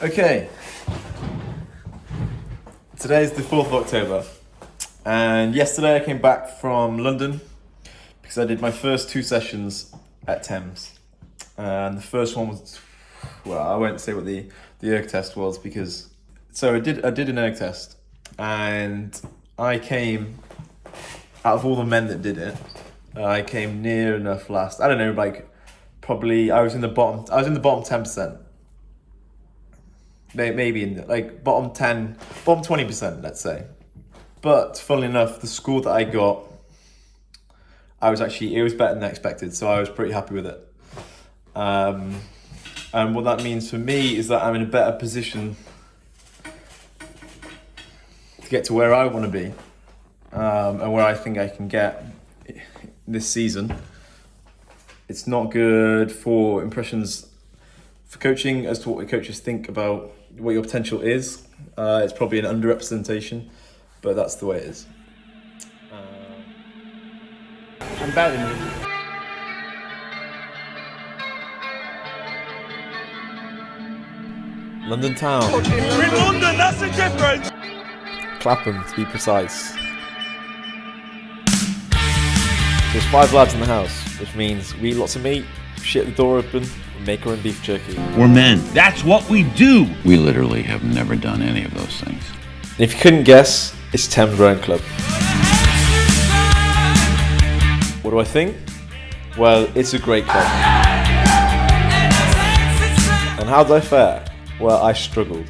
Okay, today is the 4th of October, and yesterday I came back from London because I did my first 2 sessions at Thames. And the first one was, well, I won't say what the erg test was because, so I did an erg test, and I came, out of all the men that did it, I came near enough last. I don't know, like probably I was in the bottom 10%. Maybe in the, like bottom 20%, let's say. But funnily enough, the score that I got, it was better than expected, so I was pretty happy with it. And what that means for me is that I'm in a better position to get to where I want to be, and where I think I can get this season. It's not good for impressions for coaching as to what coaches think about what your potential is. It's probably an underrepresentation, but that's the way it is. I'm better than you. London town. We're in London, that's the difference. Clapham, to be precise. There's 5 lads in the house, which means we eat lots of meat, shit the door open, and make our own beef jerky. We're men. That's what we do. We literally have never done any of those things. And if you couldn't guess, it's Thames Rowing Club. What do I think? Well, it's a great club. And how did I fare? Well, I struggled.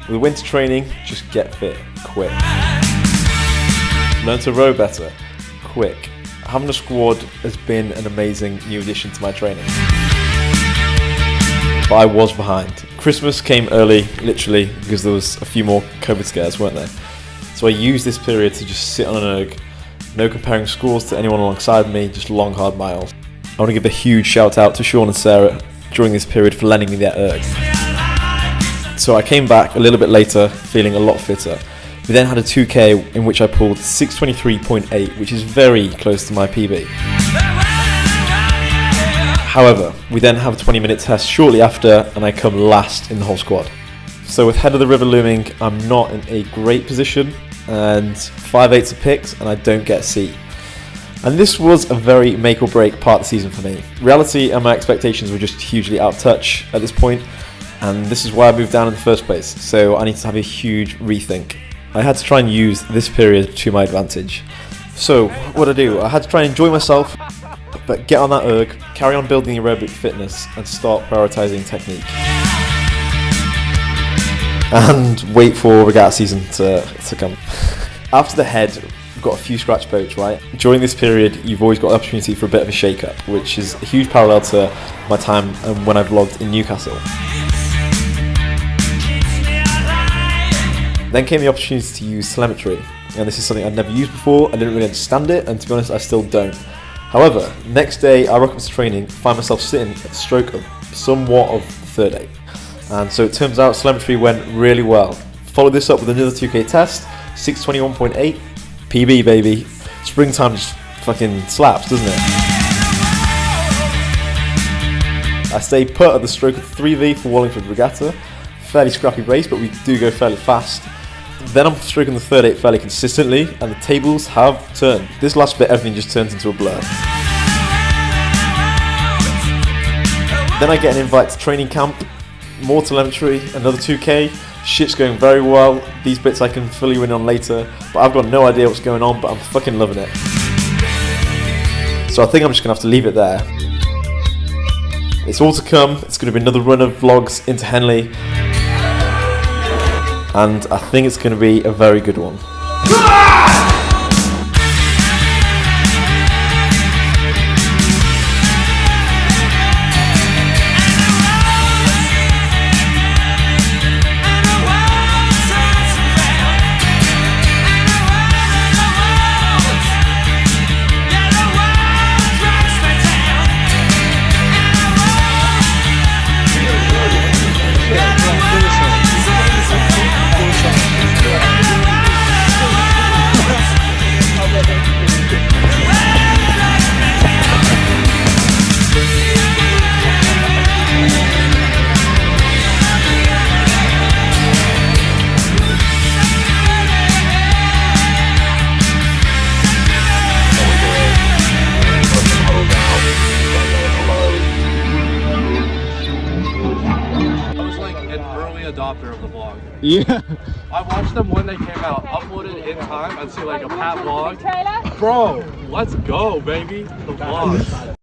With winter training, just get fit, quick. Learn to row better, quick. Having a squad has been an amazing new addition to my training. But I was behind. Christmas came early, literally, because there was a few more COVID scares, weren't there? So I used this period to just sit on an erg, no comparing scores to anyone alongside me, just long, hard miles. I want to give a huge shout out to Sean and Sarah during this period for lending me their erg. So I came back a little bit later, feeling a lot fitter. We then had a 2K in which I pulled 6:23.8, which is very close to my PB. However, we then have a 20-minute test shortly after, and I come last in the whole squad. So with head of the river looming, I'm not in a great position, and 5/8s are picked, and I don't get a seat. And this was a very make or break part of the season for me. Reality and my expectations were just hugely out of touch at this point, and this is why I moved down in the first place, so I need to have a huge rethink. I had to try and use this period to my advantage. So, what I do? I had to try and enjoy myself, but get on that erg, carry on building aerobic fitness, and start prioritising technique. And wait for regatta season to come. After the head, we've got a few scratch boats, right? During this period, you've always got the opportunity for a bit of a shake-up, which is a huge parallel to my time when I vlogged in Newcastle. Then came the opportunity to use telemetry, and this is something I'd never used before. I didn't really understand it, and to be honest, I still don't. However, next day I rock up to training, find myself sitting at the stroke of somewhat of the third 8. And so it turns out telemetry went really well. Followed this up with another 2K test, 6:21.8, PB baby. Springtime just fucking slaps, doesn't it? I stay put at the stroke of 3V for Wallingford Regatta. Fairly scrappy race, but we do go fairly fast. Then I'm stroking the third 8 fairly consistently, and the tables have turned. This last bit, everything just turns into a blur. Then I get an invite to training camp, more telemetry, another 2K. Shit's going very well. These bits I can fill you in on later, but I've got no idea what's going on, but I'm fucking loving it. So I think I'm just gonna have to leave it there. It's all to come. It's gonna be another run of vlogs into Henley, and I think it's going to be a very good one. author of the vlog. Yeah. I watched them when they came out, uploaded in time. I'd see like a Pat vlog. Bro, let's go, baby. The vlog.